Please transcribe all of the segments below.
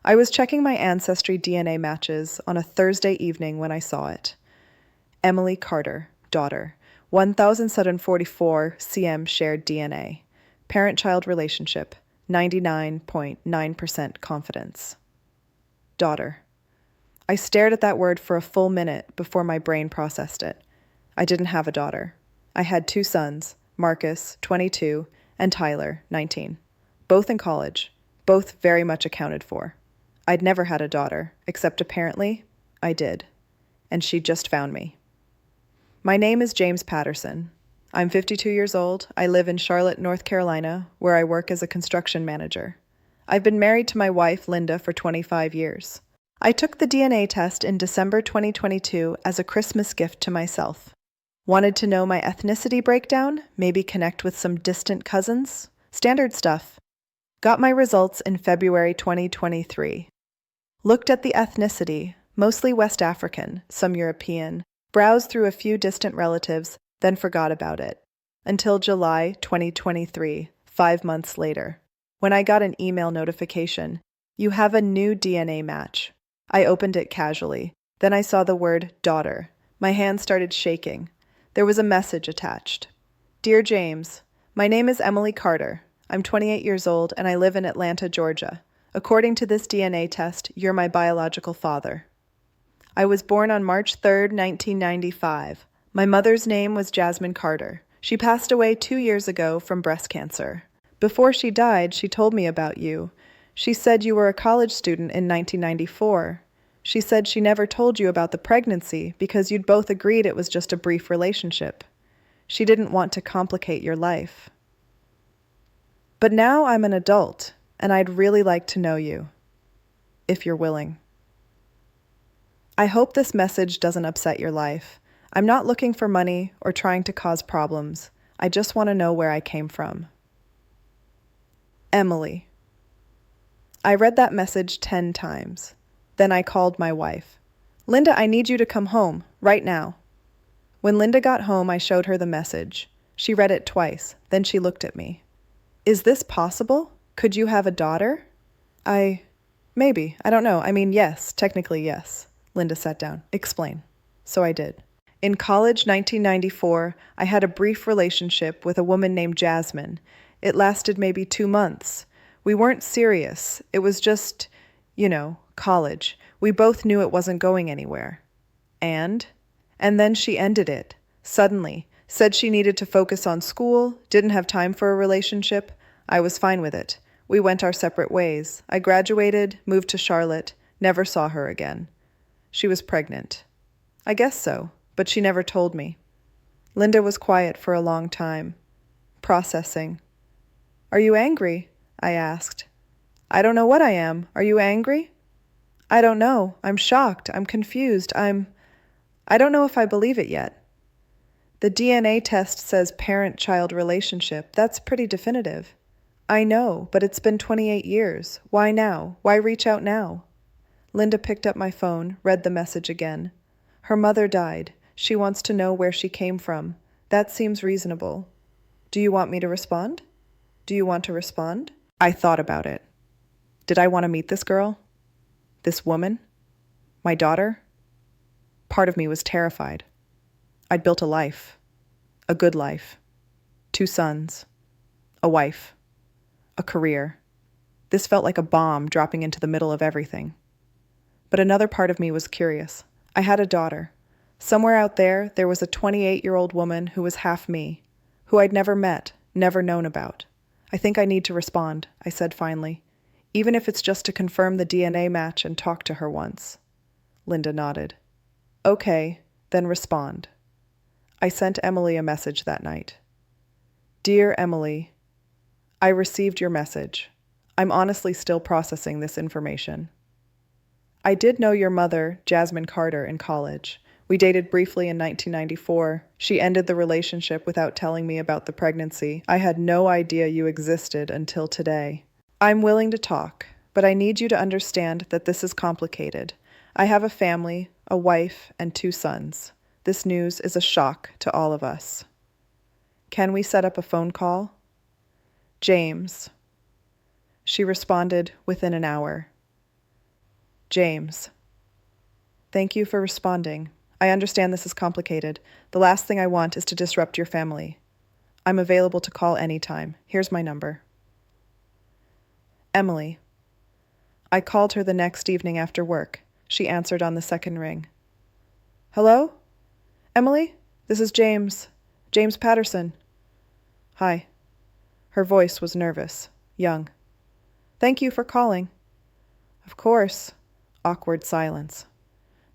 I was checking my Ancestry DNA matches on a Thursday evening when I saw it. Emily Carter, daughter, 1,744 cm shared DNA. Parent-child relationship, 99.9% confidence. Daughter. I stared at that word for a full minute before my brain processed it. I didn't have a daughter. I had two sons, Marcus, 22, and Tyler, 19. Both in college, both very much accounted for. I'd never had a daughter, except apparently, I did. And she just found me. My name is James Patterson. I'm 52 years old. I live in Charlotte, North Carolina, where I work as a construction manager. I've been married to my wife, Linda, for 25 years. I took the DNA test in December 2022 as a Christmas gift to myself. Wanted to know my ethnicity breakdown, maybe connect with some distant cousins? Standard stuff. Got my results in February 2023. Looked at the ethnicity, mostly West African, some European, browsed through a few distant relatives, then forgot about it. Until July 2023, 5 months later, when I got an email notification. You have a new DNA match. I opened it casually. Then I saw the word daughter. My hand started shaking. There was a message attached. Dear James, my name is Emily Carter. I'm 28 years old and I live in Atlanta, Georgia. According to this DNA test, you're my biological father. I was born on March 3rd, 1995. My mother's name was Jasmine Carter. She passed away 2 years ago from breast cancer. Before she died, she told me about you. She said you were a college student in 1994. She said she never told you about the pregnancy because you'd both agreed it was just a brief relationship. She didn't want to complicate your life. But now I'm an adult, and I'd really like to know you, if you're willing. I hope this message doesn't upset your life. I'm not looking for money or trying to cause problems. I just want to know where I came from. Emily. I read that message 10 times. Then I called my wife. Linda, I need you to come home, right now. When Linda got home, I showed her the message. She read it twice, then she looked at me. Is this possible? Could you have a daughter? Maybe, I don't know. Yes, technically yes. Linda sat down. Explain. So I did. In college, 1994, I had a brief relationship with a woman named Jasmine. It lasted maybe 2 months. We weren't serious. It was just, college. We both knew it wasn't going anywhere. And then she ended it, suddenly, said she needed to focus on school, didn't have time for a relationship. I was fine with it. We went our separate ways. I graduated, moved to Charlotte, never saw her again. She was pregnant. I guess so, but she never told me. Linda was quiet for a long time, processing. Are you angry? I asked. I don't know what I am. Are you angry? I don't know. I'm shocked. I'm confused. I don't know if I believe it yet. The DNA test says parent-child relationship. That's pretty definitive. I know, but it's been 28 years. Why now? Why reach out now? Linda picked up my phone, read the message again. Her mother died. She wants to know where she came from. That seems reasonable. Do you want me to respond? Do you want to respond? I thought about it. Did I want to meet this girl? This woman? My daughter? Part of me was terrified. I'd built a life. A good life. 2 sons. A wife. A career. This felt like a bomb dropping into the middle of everything. But another part of me was curious. I had a daughter. Somewhere out there, there was a 28-year-old woman who was half me, who I'd never met, never known about. I think I need to respond, I said finally, even if it's just to confirm the DNA match and talk to her once. Linda nodded. Okay, then respond. I sent Emily a message that night. Dear Emily, I received your message. I'm honestly still processing this information. I did know your mother, Jasmine Carter, in college. We dated briefly in 1994. She ended the relationship without telling me about the pregnancy. I had no idea you existed until today. I'm willing to talk, but I need you to understand that this is complicated. I have a family, a wife, and 2 sons. This news is a shock to all of us. Can we set up a phone call? James. She responded within an hour. James. Thank you for responding. I understand this is complicated. The last thing I want is to disrupt your family. I'm available to call anytime. Here's my number. Emily. I called her the next evening after work. She answered on the second ring. Hello? Emily? This is James. James Patterson. Hi. Her voice was nervous, young. Thank you for calling. Of course. Awkward silence.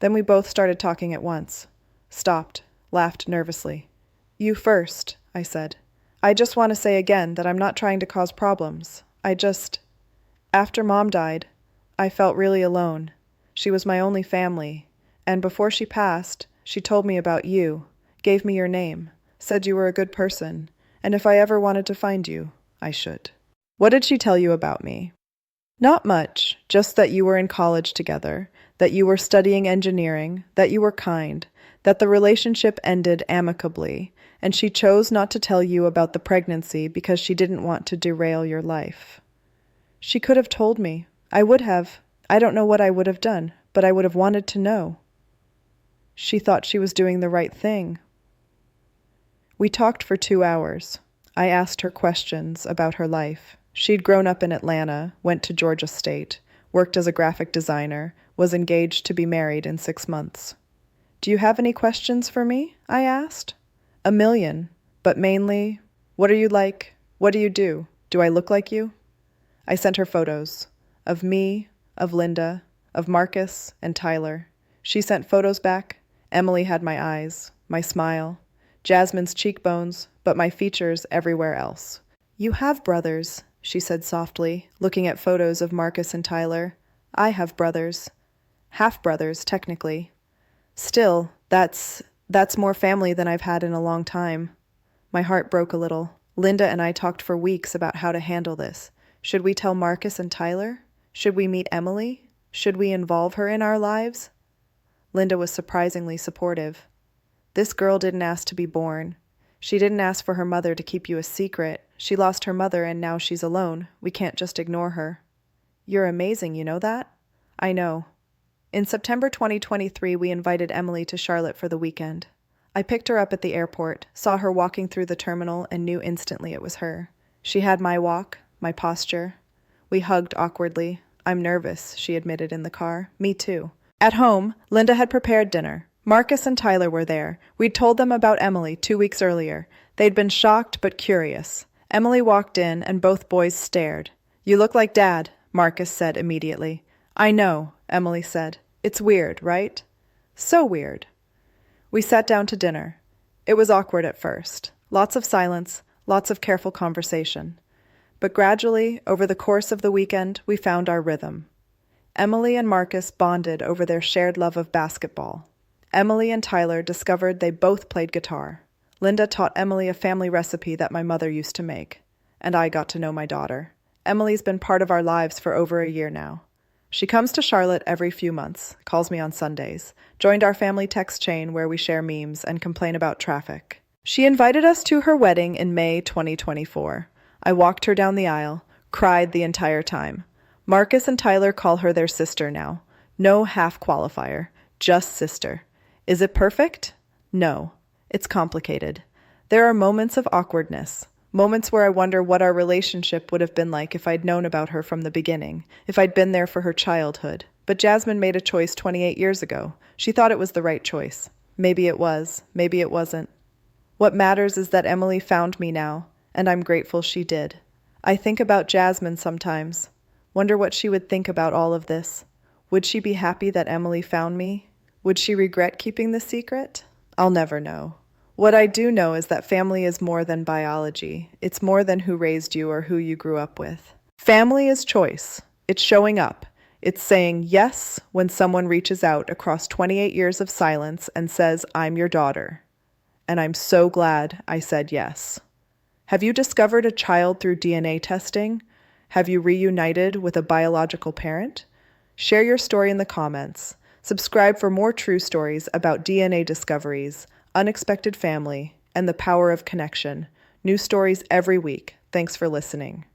Then we both started talking at once. Stopped, laughed nervously. You first, I said. I just want to say again that I'm not trying to cause problems. After Mom died, I felt really alone. She was my only family, and before she passed, she told me about you, gave me your name, said you were a good person, and if I ever wanted to find you, I should. What did she tell you about me? Not much, just that you were in college together, that you were studying engineering, that you were kind, that the relationship ended amicably, and she chose not to tell you about the pregnancy because she didn't want to derail your life. She could have told me. I would have. I don't know what I would have done, but I would have wanted to know. She thought she was doing the right thing. We talked for 2 hours. I asked her questions about her life. She'd grown up in Atlanta, went to Georgia State, worked as a graphic designer, was engaged to be married in 6 months. Do you have any questions for me? I asked. A million, but mainly, what are you like? What do you do? Do I look like you? I sent her photos of me, of Linda, of Marcus and Tyler. She sent photos back. Emily had my eyes, my smile, Jasmine's cheekbones, but my features everywhere else. You have brothers, she said softly, looking at photos of Marcus and Tyler. I have brothers. Half-brothers, technically. Still, that's more family than I've had in a long time. My heart broke a little. Linda and I talked for weeks about how to handle this. Should we tell Marcus and Tyler? Should we meet Emily? Should we involve her in our lives? Linda was surprisingly supportive. This girl didn't ask to be born. She didn't ask for her mother to keep you a secret. She lost her mother and now she's alone. We can't just ignore her. You're amazing, you know that? I know. In September 2023, we invited Emily to Charlotte for the weekend. I picked her up at the airport, saw her walking through the terminal, and knew instantly it was her. She had my walk, my posture. We hugged awkwardly. I'm nervous, she admitted in the car. Me too. At home, Linda had prepared dinner. Marcus and Tyler were there. We'd told them about Emily 2 weeks earlier. They'd been shocked but curious. Emily walked in, and both boys stared. You look like Dad, Marcus said immediately. I know, Emily said. It's weird, right? So weird. We sat down to dinner. It was awkward at first. Lots of silence, lots of careful conversation. But gradually, over the course of the weekend, we found our rhythm. Emily and Marcus bonded over their shared love of basketball. Emily and Tyler discovered they both played guitar. Linda taught Emily a family recipe that my mother used to make, and I got to know my daughter. Emily's been part of our lives for over a year now. She comes to Charlotte every few months, calls me on Sundays, joined our family text chain where we share memes and complain about traffic. She invited us to her wedding in May 2024. I walked her down the aisle, cried the entire time. Marcus and Tyler call her their sister now. No half qualifier, just sister. Is it perfect? No. It's complicated. There are moments of awkwardness, moments where I wonder what our relationship would have been like if I'd known about her from the beginning, if I'd been there for her childhood. But Jasmine made a choice 28 years ago. She thought it was the right choice. Maybe it was, maybe it wasn't. What matters is that Emily found me now, and I'm grateful she did. I think about Jasmine sometimes. Wonder what she would think about all of this. Would she be happy that Emily found me? Would she regret keeping the secret? I'll never know. What I do know is that family is more than biology. It's more than who raised you or who you grew up with. Family is choice. It's showing up. It's saying yes when someone reaches out across 28 years of silence and says, I'm your daughter. And I'm so glad I said yes. Have you discovered a child through DNA testing? Have you reunited with a biological parent? Share your story in the comments. Subscribe for more true stories about DNA discoveries, unexpected family, and the power of connection. New stories every week. Thanks for listening.